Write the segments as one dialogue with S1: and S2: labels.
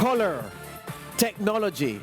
S1: color, technology,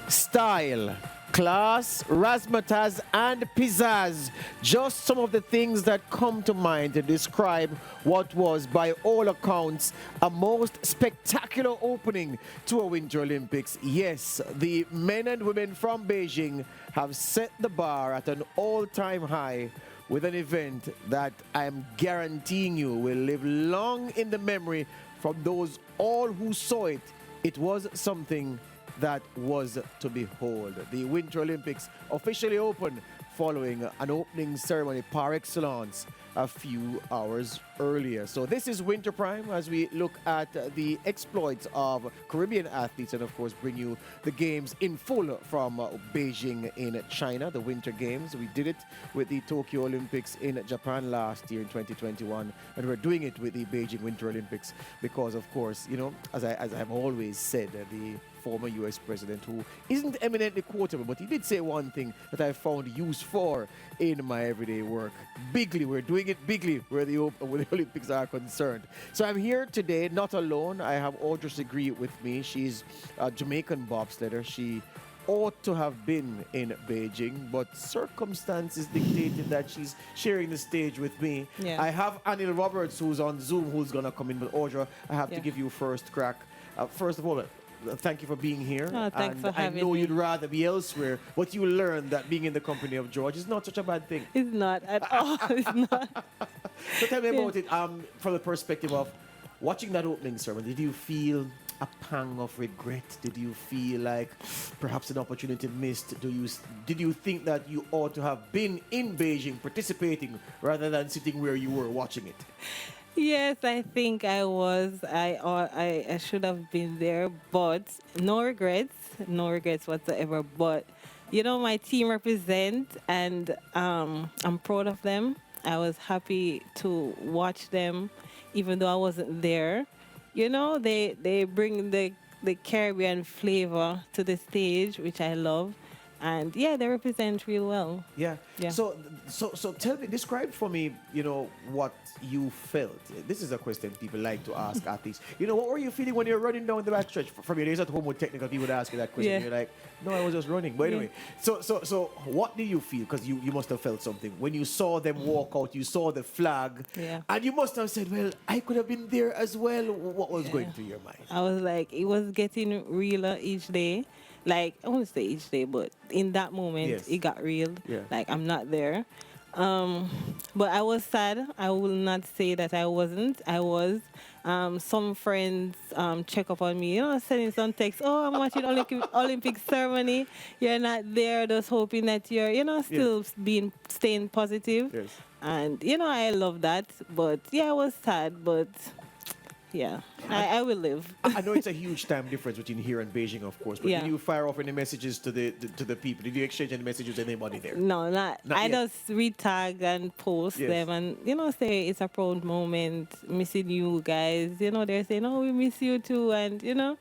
S1: style, class, razzmatazz, and pizzazz. Just some of the things that come to mind to describe what was, by all accounts, a most spectacular opening to a Winter Olympics. Yes, the men and women from Beijing have set the bar at an all-time high with an event that I am guaranteeing you will live long in the memory from those all who saw it. It was something that was to behold. The Winter Olympics officially opened following an opening ceremony par excellence a few hours earlier. So this is Winter Prime as we look at the exploits of Caribbean athletes and of course bring you the games in full from Beijing in China, the Winter Games. We did it with the Tokyo Olympics in Japan last year in 2021, and we're doing it with the Beijing Winter Olympics because of course, you know, as I've always said, the former U.S. president, who isn't eminently quotable, but he did say one thing that I found use for in my everyday work. Bigly, we're doing it bigly where the Olympics are concerned. So I'm here today, not alone. I have Audrey Degree with me. She's a Jamaican bobsledder. She ought to have been in Beijing, but circumstances dictated that she's sharing the stage with me.
S2: Yeah.
S1: I have Anil Roberts, who's on Zoom, who's going to come in, but Audrey, I have to give you first crack. First of all, thank you for being here.
S2: Oh, thanks for having
S1: I know
S2: me.
S1: you'd rather be elsewhere, but you learned that being in the company of George is not such a bad thing.
S2: It's not at all. It's not.
S1: So tell me about it from the perspective of watching that opening ceremony. Did you feel a pang of regret? Did you feel like perhaps an opportunity missed? Did you think that you ought to have been in Beijing participating rather than sitting where you were watching it?
S2: Yes, I think I was. I should have been there, but no regrets whatsoever. But you know, my team represent, and I'm proud of them. I was happy to watch them, even though I wasn't there. You know, they bring the Caribbean flavor to the stage, which I love. And yeah, they represent real well.
S1: Yeah.
S2: Yeah.
S1: So tell me, describe for me, you know, what you felt. This is a question people like to ask athletes. You know, what were you feeling when you're running down the backstretch? From your days at home with technical people would ask you that question.
S2: Yeah.
S1: You're like, no, I was just running. But anyway, so what did you feel? Because you must have felt something. When you saw them walk out, you saw the flag.
S2: Yeah.
S1: And you must have said, well, I could have been there as well. What was going through your mind?
S2: I was like, it was getting realer each day. Like, I won't say each day, but in that moment,
S1: Yes.
S2: it got real.
S1: Yeah.
S2: Like, I'm not there. But I was sad. I will not say that I wasn't. I was. Some friends check up on me, you know, sending some texts. Oh, I'm watching Olympic ceremony. You're not there. Just hoping that you're, you know, still staying positive.
S1: Yes.
S2: And, you know, I love that. But, yeah, I was sad. But, yeah, I will live.
S1: I know it's a huge time difference between here and Beijing, of course, but
S2: Yeah.
S1: did you fire off any messages to the people? Did you exchange any messages with anybody there?
S2: No, not I
S1: yet.
S2: just retag and post
S1: Yes.
S2: them and, you know, say it's a proud moment, missing you guys. You know, they're saying, oh, we miss you too. And, you know,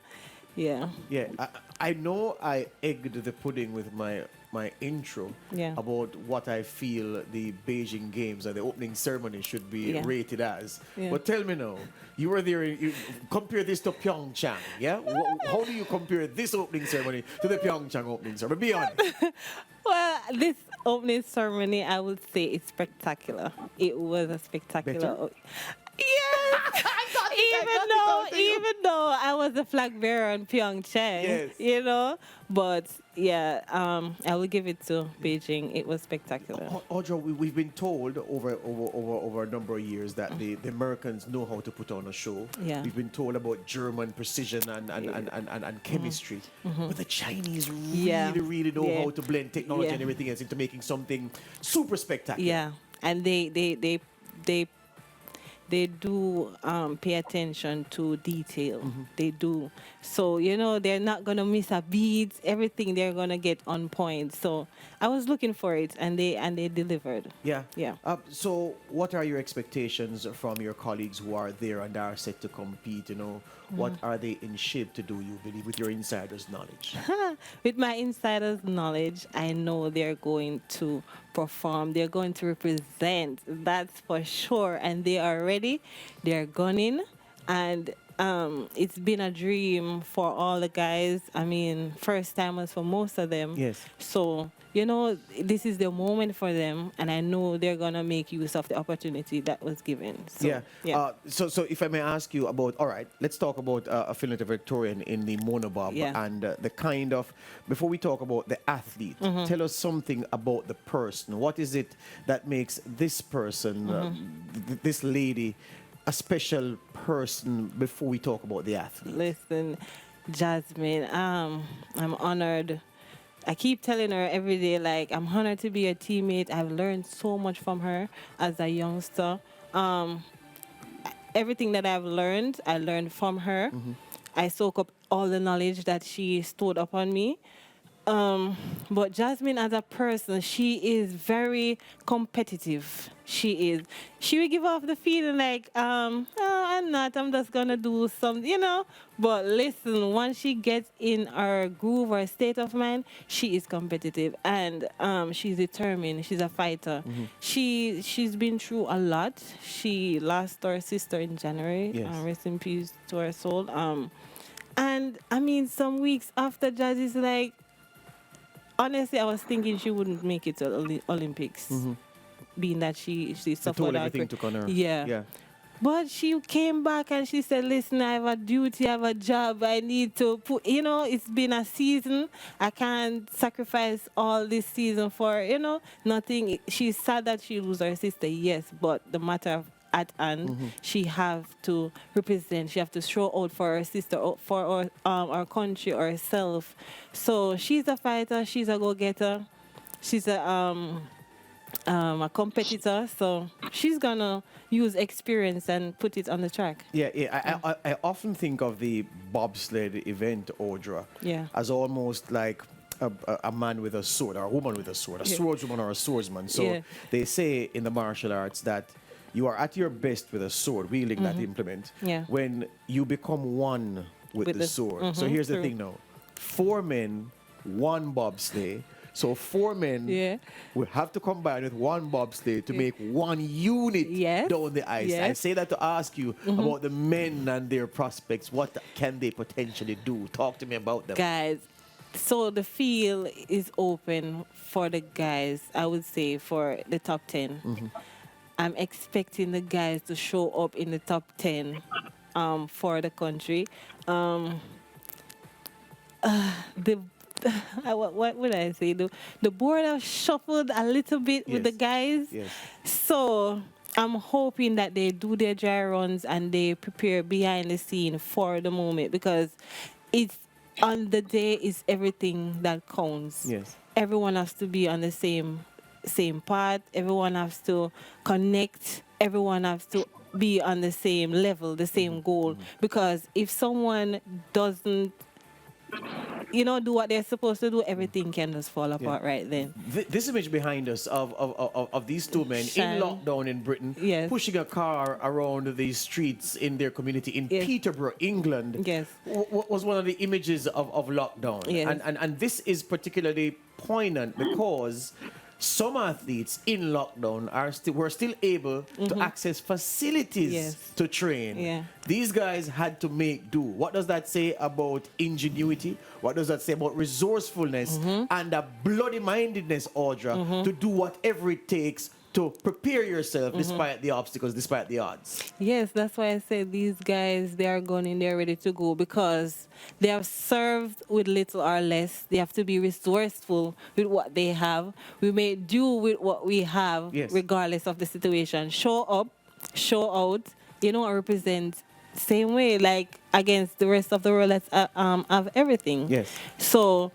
S2: yeah.
S1: Yeah, I know I egged the pudding with my intro
S2: Yeah.
S1: about what I feel the Beijing Games and the opening ceremony should be
S2: Yeah.
S1: rated as.
S2: Yeah.
S1: But tell me now, you were there, you compare this to Pyeongchang, yeah? How do you compare this opening ceremony to the Pyeongchang opening ceremony? Be honest.
S2: Well, this opening ceremony, I would say it's spectacular. It was a spectacular.
S1: Better?
S2: Yes. Even though I was the flag bearer in Pyeongchang,
S1: Yes.
S2: you know, but yeah, I will give it to Beijing. It was spectacular.
S1: Audrey, we've been told over a number of years that the Americans know how to put on a show.
S2: Yeah.
S1: We've been told about German precision and chemistry. But the Chinese
S2: Yeah.
S1: really know
S2: Yeah.
S1: how to blend technology
S2: Yeah.
S1: and everything else into making something super spectacular.
S2: Yeah, and they do pay attention to detail. They do. So, you know, they're not going to miss a beat. Everything they're going to get on point. So I was looking for it, and they delivered.
S1: Yeah.
S2: Yeah.
S1: So what are your expectations from your colleagues who are there and are set to compete? You know, what are they in shape to do, you believe, with your insider's knowledge?
S2: With my insider's knowledge, I know they're going to perform. They're going to represent. That's for sure. And they are ready. They're gunning. And it's been a dream for all the guys. I mean, first timers for most of them.
S1: Yes.
S2: So, you know, this is the moment for them, and I know they're going to make use of the opportunity that was given. So,
S1: Yeah. So if I may ask you about, all right, let's talk about a Finland Victorian in the monobob
S2: Yeah.
S1: and the kind of, before we talk about the athlete, tell us something about the person. What is it that makes this person, this lady, a special person before we talk about the athlete?
S2: Listen, Jasmine, I'm honored. I keep telling her every day, like, I'm honored to be a teammate. I've learned so much from her as a youngster. Everything that I've learned, I learned from her. I soak up all the knowledge that she stored upon me. But Jasmine, as a person, she is very competitive. She is. She will give off the feeling like, oh, I'm not. I'm just gonna do something, you know. But listen, once she gets in her groove or state of mind, she is competitive and she's determined. She's a fighter. She's been through a lot. She lost her sister in January.
S1: Yes.
S2: Rest in peace to her soul. And I mean, some weeks after, Jazz is like, honestly, I was thinking she wouldn't make it to the Olympics, being that she suffered
S1: Everything took on her.
S2: Yeah. But she came back and she said, listen, I have a duty, I have a job, I need to put, you know, it's been a season. I can't sacrifice all this season for, you know, nothing. She's sad that she lose her sister, yes, but the matter at hand, she have to represent, she have to show out for her sister, for our country, herself. So she's a fighter, she's a go-getter, she's a competitor, so she's gonna use experience and put it on the track.
S1: I often think of the bobsled event, Audra, as almost like a man with a sword or a woman with a sword, a swordswoman or a swordsman. So they say in the martial arts that you are at your best with a sword, wielding that implement, when you become one with the sword. So here's the thing now. 4 men, 1 bobsleigh. So 4 men will have to combine with 1 bobsleigh to make 1 unit down the ice. I say that to ask you about the men and their prospects. What can they potentially do? Talk to me about them.
S2: Guys, so the field is open for the guys, I would say, for the top 10. I'm expecting the guys to show up in the top 10 for the country. What would I say? The board have shuffled a little bit with the guys. So I'm hoping that they do their dry runs and they prepare behind the scene for the moment, because it's on the day is everything that counts. Everyone has to be on the same path. Everyone has to connect. Everyone has to be on the same level, the same goal. Because if someone doesn't, you know, do what they're supposed to do, everything can just fall apart right then.
S1: This image behind us of these 2 men in lockdown in Britain, pushing a car around the streets in their community in Peterborough, England, was one of the images of lockdown. And this is particularly poignant because some athletes in lockdown were still able to access facilities to train. These guys had to make do. What does that say about ingenuity? What does that say about resourcefulness and a bloody mindedness, Audra, to do whatever it takes to prepare yourself despite the obstacles, despite the odds?
S2: Yes, that's why I say these guys, they are going in there ready to go, because they have served with little or less. They have to be resourceful with what they have. We may do with what we have, regardless of the situation. Show up, show out, you know, and represent same way, like against the rest of the world that's have everything. So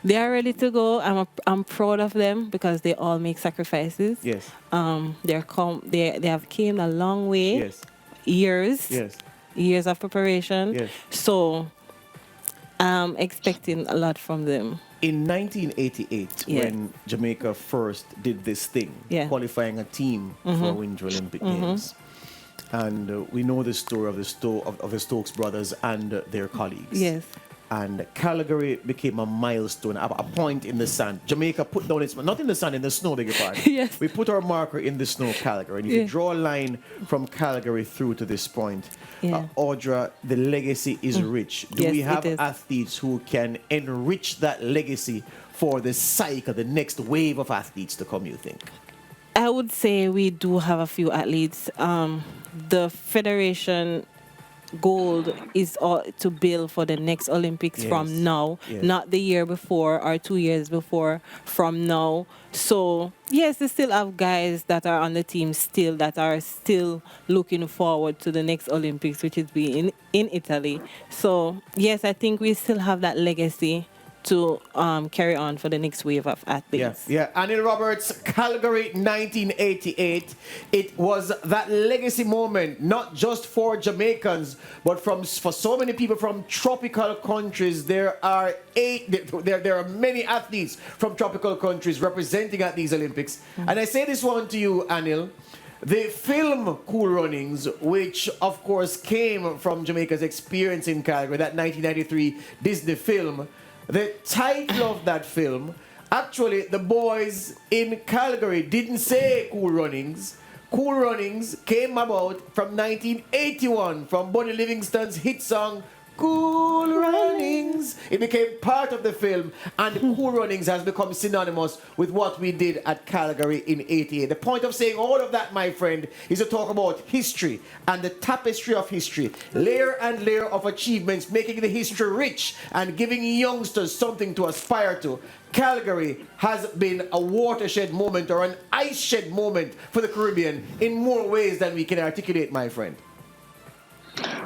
S2: they are ready to go. I'm proud of them because they all make sacrifices. They have came a long way. Years of preparation. So I'm expecting a lot from them.
S1: In 1988, when Jamaica first did this thing, qualifying a team for Winter Olympic Games, and we know the story of the Stokes brothers and their colleagues. and Calgary became a milestone, a point in the sand. Jamaica put down its, not in the sand, in the snow, beg your pardon.
S2: Yes.
S1: We put our marker in the snow, Calgary. And if you draw a line from Calgary through to this point, Audra, the legacy is rich. Do we have athletes who can enrich that legacy for the cycle, the next wave of athletes to come, you think?
S2: I would say we do have a few athletes. The federation goal is all to build for the next Olympics from now, not the year before or 2 years before, from now. So yes, they still have guys that are on the team still that are still looking forward to the next Olympics, which is being in Italy. So yes, I think we still have that legacy to carry on for the next wave of athletes.
S1: Yeah. Anil Roberts, Calgary 1988. It was that legacy moment, not just for Jamaicans, but for so many people from tropical countries. There are many athletes from tropical countries representing at these Olympics. And I say this one to you, Anil. The film Cool Runnings, which of course came from Jamaica's experience in Calgary, that 1993 Disney film, the title of that film, actually, the boys in Calgary didn't say Cool Runnings. Cool Runnings came about from 1981 from Bunny Livingston's hit song, Cool Runnings. It became part of the film, and Cool Runnings has become synonymous with what we did at Calgary in 88. The point of saying all of that, my friend, is to talk about history and the tapestry of history, layer and layer of achievements, making the history rich and giving youngsters something to aspire to. Calgary has been a watershed moment or an ice shed moment for the Caribbean in more ways than we can articulate, my friend.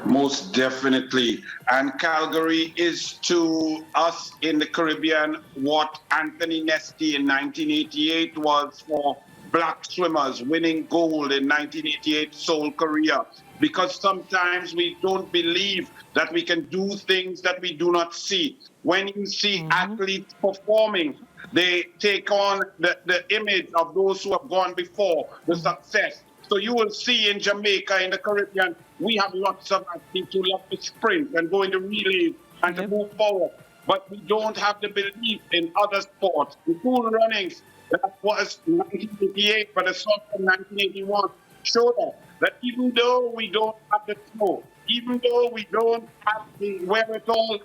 S3: Most definitely. And Calgary is to us in the Caribbean what Anthony Nesty in 1988 was for black swimmers winning gold in 1988 Seoul, Korea. Because sometimes we don't believe that we can do things that we do not see. When you see athletes performing, they take on the image of those who have gone before, the success. So you will see in Jamaica, in the Caribbean, we have lots of athletes who love to sprint and go into relays and to move forward. But we don't have the belief in other sports. The Cool Runnings, that was 1988, but the song from 1981 showed us that even though we don't have the snow, even though we don't have the wherewithal,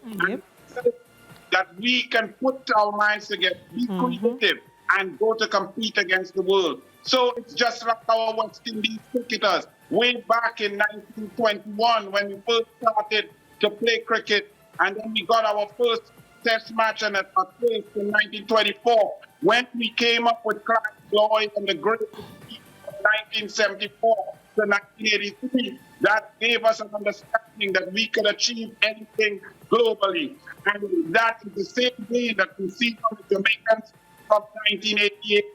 S3: that we can put our minds together, be creative, and go to compete against the world. So it's just like our West Indies cricketers way back in 1921 when we first started to play cricket, and then we got our first test match and a place in 1924 when we came up with Clark Lloyd and the great team from 1974 to 1983. That gave us an understanding that we could achieve anything globally. And that is the same way that we see from the Jamaicans from 1988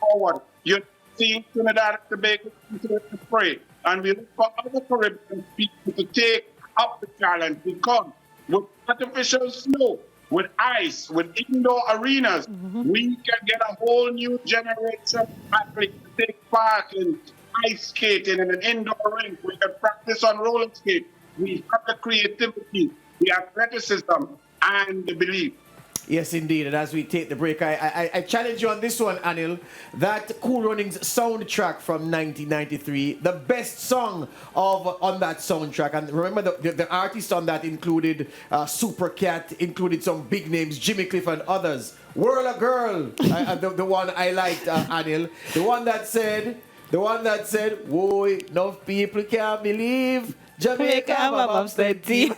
S3: forward. You're seeing Trinidad and Tobago to pray. And we look for other Caribbean people to take up the challenge, because with artificial snow, with ice, with indoor arenas, we can get a whole new generation of athletes to take part in ice skating in an indoor rink. We can practice on roller skate. We have the creativity, the athleticism, and the belief.
S1: Yes, indeed. And as we take the break, I challenge you on this one, Anil. That Cool Runnings soundtrack from 1993, the best song on that soundtrack. And remember, the artists on that included Super Cat, included some big names, Jimmy Cliff and others. Whirl a Girl, the one I liked, Anil. The one that said, whoa, enough people can't believe Jamaica have a bobsled team.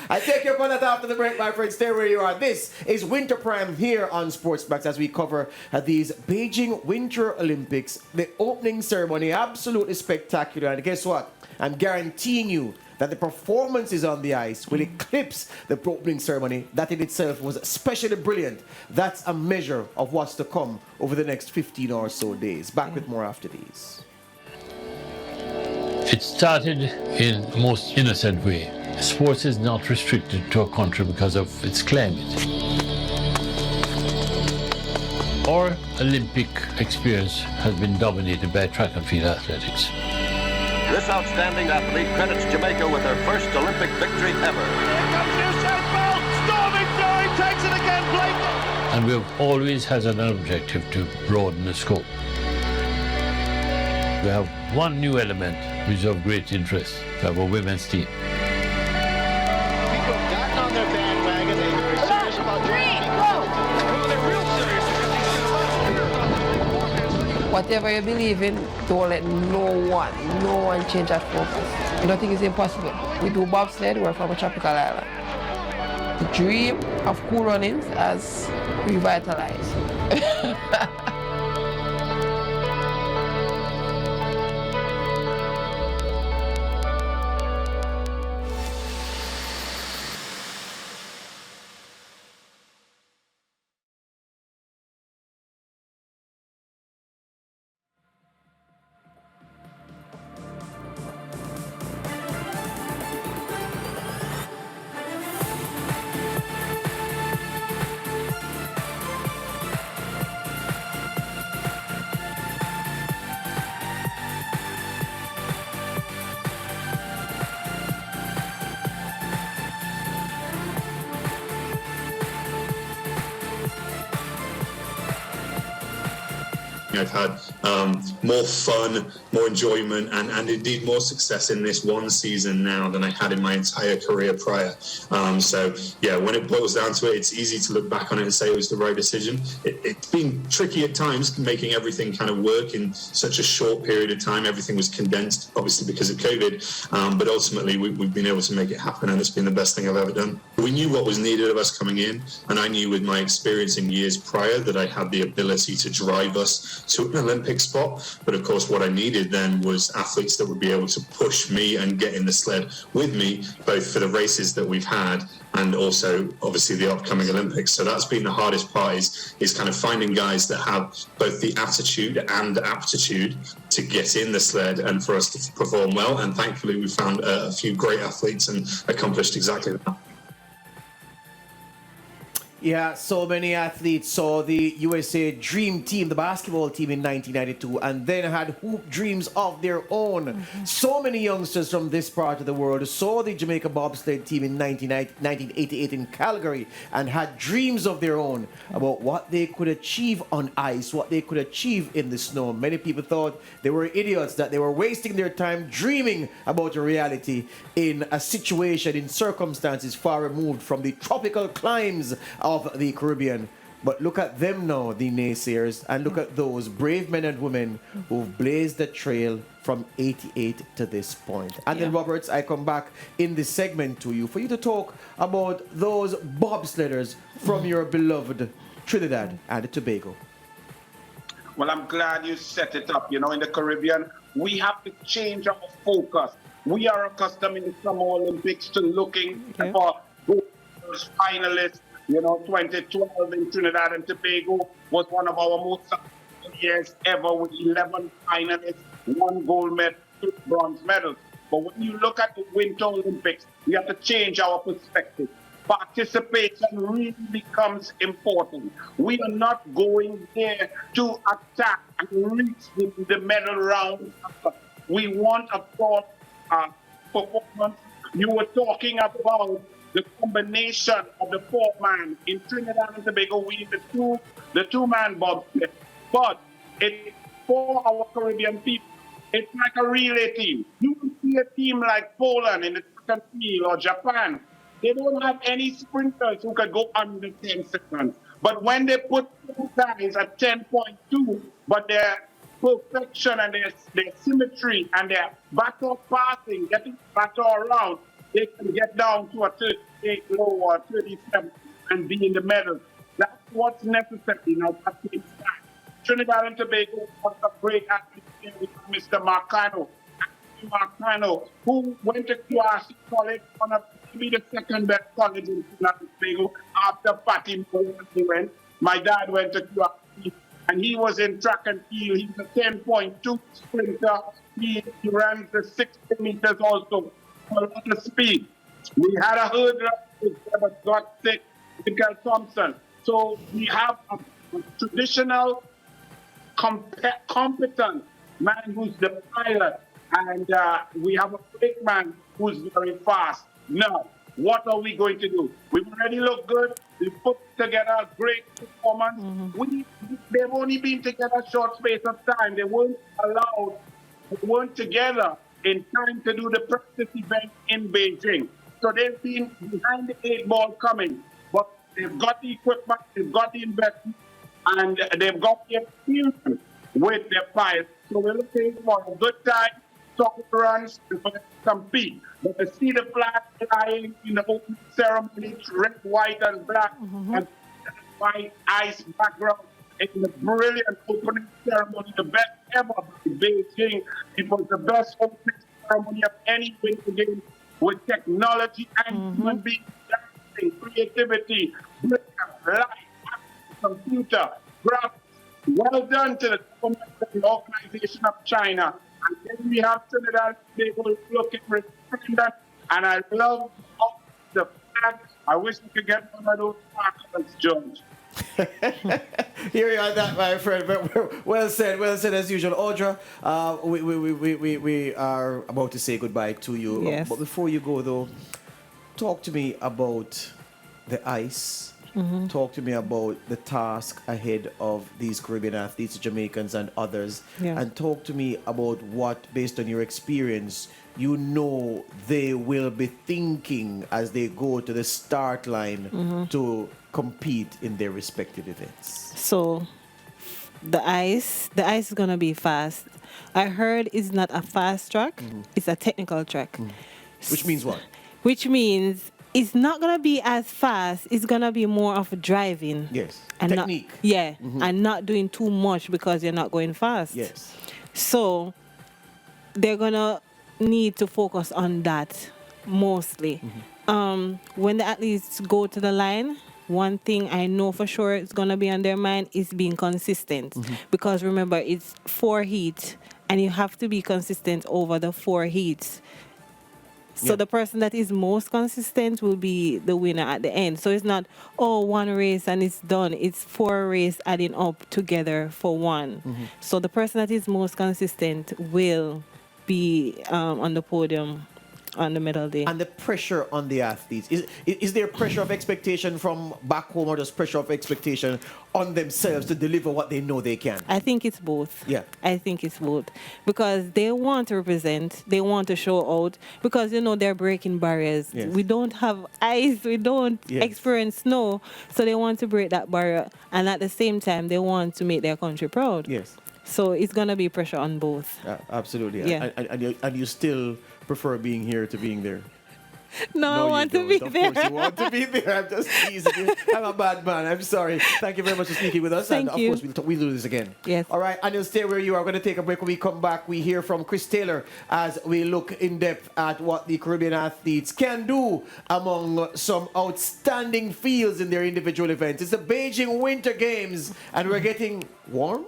S1: I take you up on that after the break, my friends. Stay where you are. This is Winter Prime here on SportsMax as we cover these Beijing Winter Olympics. The opening ceremony, absolutely spectacular. And guess what? I'm guaranteeing you that the performances on the ice will eclipse the opening ceremony. That in itself was especially brilliant. That's a measure of what's to come over the next 15 or so days. Back with more after these.
S4: It started in the most innocent way. Sports is not restricted to a country because of its climate. Our Olympic experience has been dominated by track and field athletics.
S5: This outstanding athlete credits Jamaica with her first Olympic victory ever.
S6: Here comes Usain Bolt, storming through, he takes it again, Blake.
S4: And we've always had an objective to broaden the scope. We have one new element which is of great interest. We have a women's team.
S6: People have gotten on their bandwagon, they were serious about doing they're real serious.
S7: Whatever you believe in, don't let no one change that focus. I don't think it's impossible. We do bobsled, we're from a tropical island. The dream of cool runnings has revitalized.
S8: I've had more fun, more enjoyment, and indeed more success in this one season now than I had in my entire career prior. So yeah, when it boils down to it, it's easy to look back on it and say it was the right decision. It's been tricky at times making everything kind of work in such a short period of time. Everything was condensed, obviously because of COVID, but ultimately we've been able to make it happen, and it's been the best thing I've ever done. We knew what was needed of us coming in, and I knew with my experience in years prior that I had the ability to drive us to an Olympic spot. But of course, what I needed then was athletes that would be able to push me and get in the sled with me, both for the races that we've had and also obviously the upcoming Olympics. So that's been the hardest part, is kind of finding guys that have both the attitude and aptitude to get in the sled and for us to perform well. And thankfully we found a few great athletes and accomplished exactly that.
S1: Yeah, so many athletes saw the USA Dream Team, the basketball team, in 1992, and then had hoop dreams of their own. Mm-hmm. So many youngsters from this part of the world saw the Jamaica bobsled team in 1988 in Calgary and had dreams of their own about what they could achieve on ice, what they could achieve in the snow. Many people thought they were idiots, that they were wasting their time dreaming about a reality in a situation, in circumstances far removed from the tropical climes of the Caribbean. But look at them now, the naysayers, and look at those brave men and women who've blazed the trail from 88 to this point. And then, Roberts, I come back in this segment to you for you to talk about those bobsledders from your beloved Trinidad and Tobago.
S3: Well, I'm glad you set it up. You know, in the Caribbean, we have to change our focus. We are accustomed in the Summer Olympics to looking for those finalists. You know, 2012 in Trinidad and Tobago was one of our most successful years ever, with 11 finalists, 1 gold medal, 2 bronze medals. But when you look at the Winter Olympics, we have to change our perspective. Participation really becomes important. We are not going there to attack and reach the medal round. We want a thought performance. You were talking about the combination of the 4-man in Trinidad and Tobago. We the two-man bobsled, but for our Caribbean people, it's like a relay team. You can see a team like Poland in the second field or Japan. They don't have any sprinters who can go under 10 seconds. But when they put guys at 10.2, but their perfection and their symmetry and their battle passing, getting battle around, they can get down to a 38 low or 37 and be in the medal. That's what's necessary now. Trinidad and Tobago was a great athlete with Mr. Marcano. Marcano, who went to QRC College, one of maybe the second best college in Trinidad and Tobago after Patty he went. My dad went to QRC, and he was in track and field. He's a 10.2 sprinter. He ran the 60 meters also. A lot of speed. We had a hurdler but got sick, Michael Thompson. So we have a traditional, competent man who's the pilot and we have a brakeman who's very fast. Now, what are we going to do? We've already looked good. We put together a great performance. They've only been together a short space of time. They weren't together in time to do the practice event in Beijing. So they've been behind the 8 ball coming. But they've got the equipment, they've got the investment, and they've got the experience with their pilots. So we're looking for a good time, soccer runs, to compete. But to see the flag flying in the opening ceremony, red, white, and black, and white ice background, in the brilliant opening ceremony, the best ever in Beijing. It was the best opening ceremony of any winter game with technology and human beings, dancing, creativity, light, computer, graphics. Well done to the government and the Organization of China. And then we have Trinidad and Tobago looking resplendent. And I love all the flag. I wish we could get one of those sparkles, George.
S1: Here you are, that, my friend. Well said as usual. Audra, we are about to say goodbye to you.
S2: Yes.
S1: But before you go, though, talk to me about the ice. Talk to me about the task ahead of these Caribbean athletes, Jamaicans and others.
S2: Yeah.
S1: And talk to me about what, based on your experience, you know they will be thinking as they go to the start line to compete in their respective events.
S2: So the ice is gonna be fast. I heard it's not a fast track, it's a technical track.
S1: Which means what?
S2: Which means it's not gonna be as fast, it's gonna be more of driving.
S1: Yes.
S2: And
S1: Technique.
S2: And not doing too much because you're not going fast.
S1: Yes.
S2: So they're gonna need to focus on that mostly. When the athletes go to the line, one thing I know for sure is gonna be on their mind is being consistent. Because remember, it's 4 heats and you have to be consistent over the 4 heats. So the person that is most consistent will be the winner at the end. So it's not, one race and it's done. It's 4 races adding up together for one. So the person that is most consistent will be on the podium on the medal day.
S1: And the pressure on the athletes. Is there pressure of expectation from back home or just pressure of expectation on themselves to deliver what they know they can?
S2: I think it's both.
S1: Yeah.
S2: I think it's both. Because they want to represent, they want to show out, because, they're breaking barriers.
S1: Yes.
S2: We don't have ice, we don't experience snow, so they want to break that barrier. And at the same time, they want to make their country proud.
S1: Yes.
S2: So it's going to be pressure on both.
S1: Absolutely.
S2: Yeah.
S1: And you still prefer being here to being there?
S2: No, I want to be there.
S1: Of course you want to be there. I'm just teasing you. I'm a bad man. I'm sorry. Thank you very much for speaking with us.
S2: Thank you.
S1: Of course, we'll do this again.
S2: Yes.
S1: All right, and you'll stay where you are. We're going to take a break. When we come back, we hear from Chris Taylor as we look in depth at what the Caribbean athletes can do among some outstanding fields in their individual events. It's the Beijing Winter Games, and we're getting warm.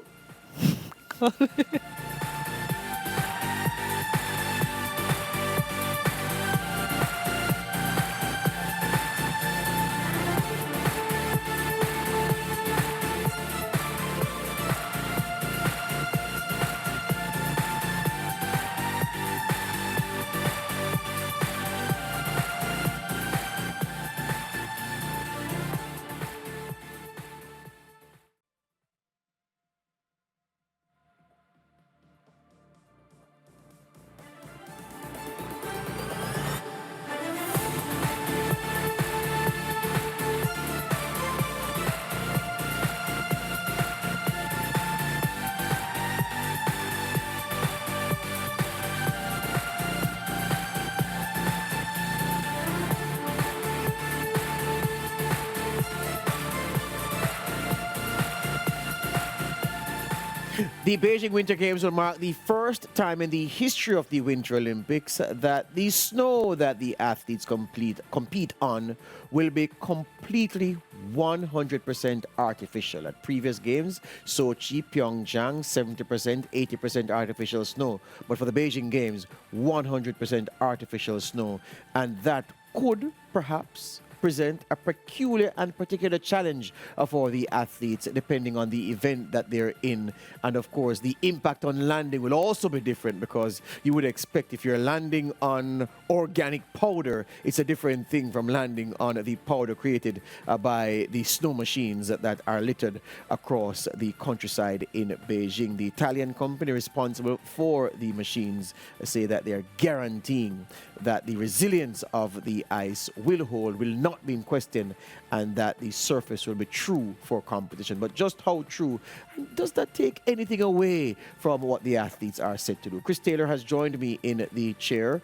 S1: The Beijing Winter Games will mark the first time in the history of the Winter Olympics that the snow that the athletes compete on will be completely 100% artificial. At previous games, Sochi, Pyeongchang, 70%, 80% artificial snow. But for the Beijing Games, 100% artificial snow. And that could perhaps present a peculiar and particular challenge for the athletes, depending on the event that they're in. And of course, the impact on landing will also be different, because you would expect if you're landing on organic powder, it's a different thing from landing on the powder created by the snow machines that are littered across the countryside in Beijing. The Italian company responsible for the machines say that they are guaranteeing that the resilience of the ice will hold, will not be in question, and that the surface will be true for competition. But just how true? And does that take anything away from what the athletes are set to do? Chris Taylor has joined me in the chair.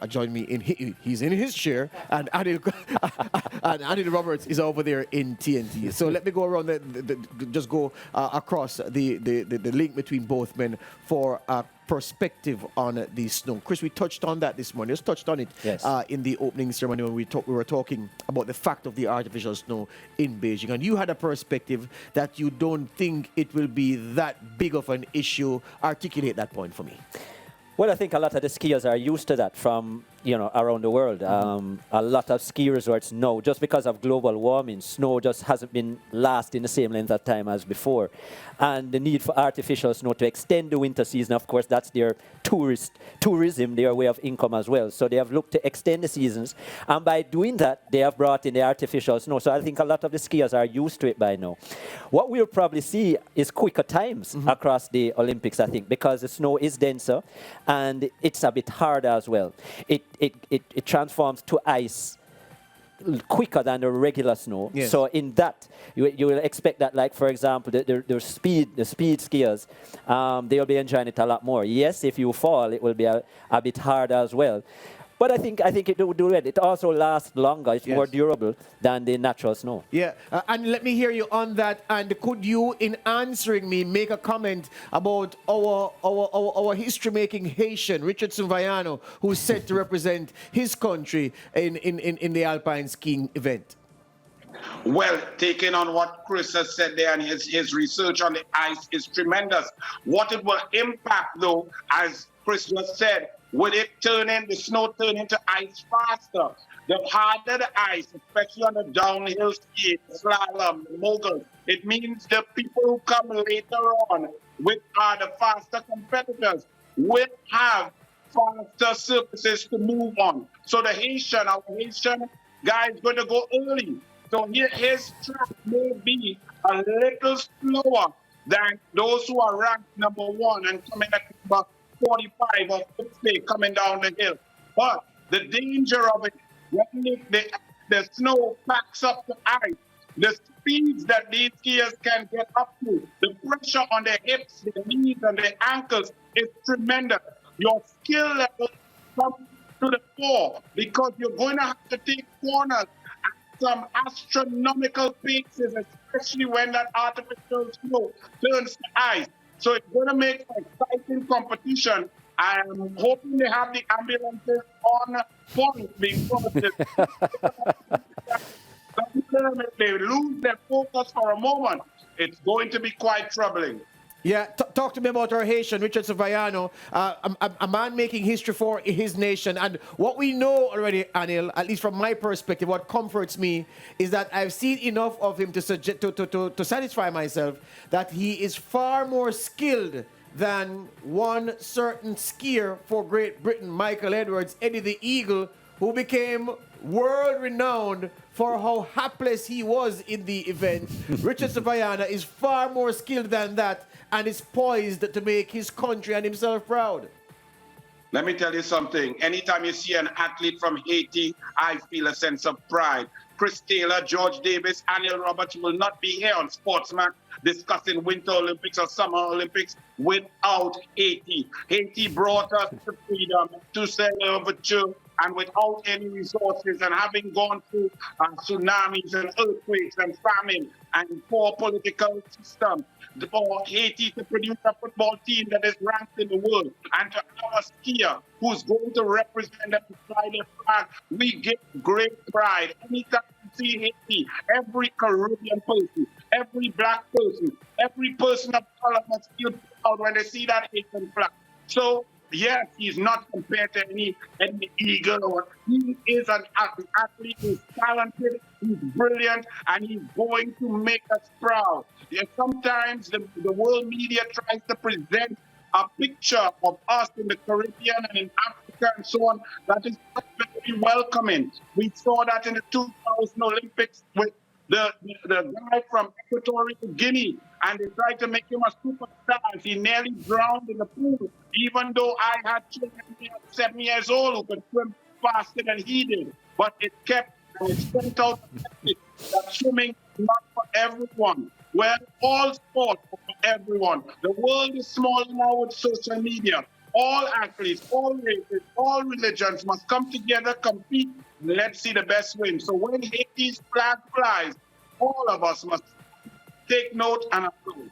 S1: Joined me in he's in his chair, and Anil Roberts is over there in TNT. So let me go around just go across the link between both men for perspective on the snow. Chris, we touched on that this morning. Just touched on it in the opening ceremony when we were talking about the fact of the artificial snow in Beijing. And you had a perspective that you don't think it will be that big of an issue. Articulate that point for me.
S9: Well, I think a lot of the skiers are used to that from, around the world. A lot of ski resorts know, just because of global warming, snow just hasn't been lasting the same length of time as before. And the need for artificial snow to extend the winter season, of course, that's their tourism, their way of income as well. So they have looked to extend the seasons. And by doing that, they have brought in the artificial snow. So I think a lot of the skiers are used to it by now. What we'll probably see is quicker times across the Olympics, I think, because the snow is denser and it's a bit harder as well. It transforms to ice quicker than the regular snow.
S1: Yes.
S9: So in that, you will expect that, like, for example, the speed skiers, they'll be enjoying it a lot more. Yes, if you fall, it will be a bit harder as well. But I think it will do it. It also lasts longer. It's more durable than the natural snow.
S1: Yeah, and let me hear you on that. And could you, in answering me, make a comment about our history-making Haitian, Richard Suvayano, who's set to represent his country in the alpine skiing event?
S3: Well, taking on what Chris has said there, and his research on the ice is tremendous. What it will impact, though, as Chris just said, would it the snow turn into ice faster? The harder the ice, especially on the downhill ski, slalom, mogul, it means the people who come later on, which are the faster competitors, will have faster surfaces to move on. So our Haitian guy is going to go early. So his track may be a little slower than those who are ranked number 1 and coming at about 45 or 50 coming down the hill. But the danger of it, when the snow packs up the ice, the speeds that these skiers can get up to, the pressure on their hips, their knees, and their ankles is tremendous. Your skill level comes to the fore because you're going to have to take corners at some astronomical paces, especially when that artificial snow turns to ice. So it's going to make an exciting competition. I'm hoping they have the ambulances on point because if they lose their focus for a moment, it's going to be quite troubling.
S1: Yeah, talk to me about our Haitian, Richard Suvayano, a man making history for his nation. And what we know already, Anil, at least from my perspective, what comforts me is that I've seen enough of him to satisfy myself that he is far more skilled than one certain skier for Great Britain, Michael Edwards, Eddie the Eagle, who became world-renowned for how hapless he was in the event. Richard Suvayana is far more skilled than that and is poised to make his country and himself proud.
S3: Let me tell you something. Anytime you see an athlete from Haiti, I feel a sense of pride. Chris Taylor, George Davis, Anil Roberts will not be here on SportsMax discussing Winter Olympics or Summer Olympics without Haiti. Haiti brought us to freedom, to self-virtue, and without any resources, and having gone through tsunamis and earthquakes and famine and poor political system, for Haiti to produce a football team that is ranked in the world, and to have a skier who's going to represent and fly their flag, we get great pride. Anytime you see Haiti, every Caribbean person, every black person, every person of color must feel proud when they see that Haitian flag. So yes, he's not compared to any eagle. Or he is an athlete. He's talented. He's brilliant, and he's going to make us proud. Yeah, sometimes the world media tries to present a picture of us in the Caribbean and in Africa and so on that is not very welcoming. We saw that in the 2000 Olympics with the guy from Equatorial Guinea, and they tried to make him a superstar. He nearly drowned in the pool, even though I had children at 7 years old who could swim faster than he did. But it kept and it sent out the message that swimming is not for everyone. Well, all sports are for everyone. The world is small now with social media. All athletes, all races, all religions must come together, compete, and let's see the best win. So when Haiti's flag flies, all of us must take note and applaud.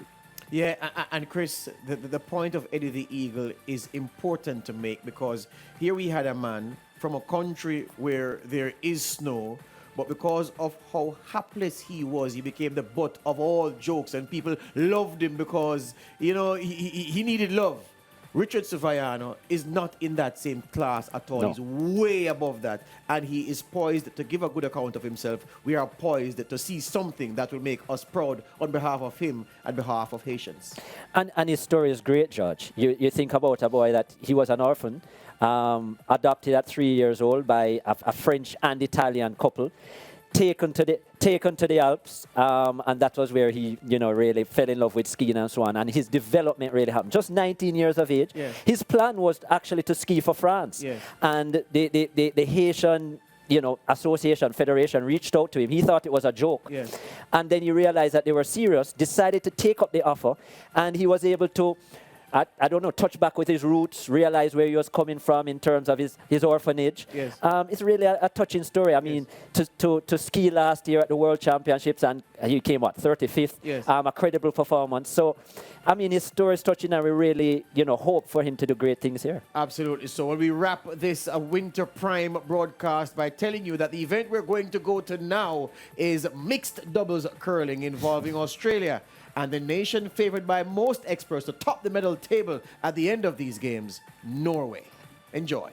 S1: Yeah, and Chris, the point of Eddie the Eagle is important to make, because here we had a man from a country where there is snow, but because of how hapless he was, he became the butt of all jokes, and people loved him because, you know, he needed love. Richard Savannah is not in that same class at all.
S9: No.
S1: He's way above that, and he is poised to give a good account of himself. We are poised to see something that will make us proud on behalf of him and behalf of Haitians.
S9: And his story is great, George. You think about a boy that he was an orphan, adopted at 3 years old by a French and Italian couple, taken to the Alps, and that was where he, you know, really fell in love with skiing and so on, and his development really happened. Just 19 years of age.
S1: Yes.
S9: His plan was actually to ski for France.
S1: Yes.
S9: And the Haitian, you know, association, federation reached out to him. He thought it was a joke.
S1: Yes.
S9: And then he realized that they were serious, decided to take up the offer, and he was able to, I don't know, touch back with his roots, realize where he was coming from in terms of his orphanage.
S1: Yes.
S9: It's really a touching story. I mean, to ski last year at the World Championships, and he came, 35th?
S1: Yes.
S9: A credible performance. So, I mean, his story is touching, and we really, you know, hope for him to do great things here.
S1: Absolutely. So when we wrap this Winter Prime broadcast by telling you that the event we're going to go to now is mixed doubles curling involving Australia and the nation favored by most experts to top the medal table at the end of these games, Norway. Enjoy.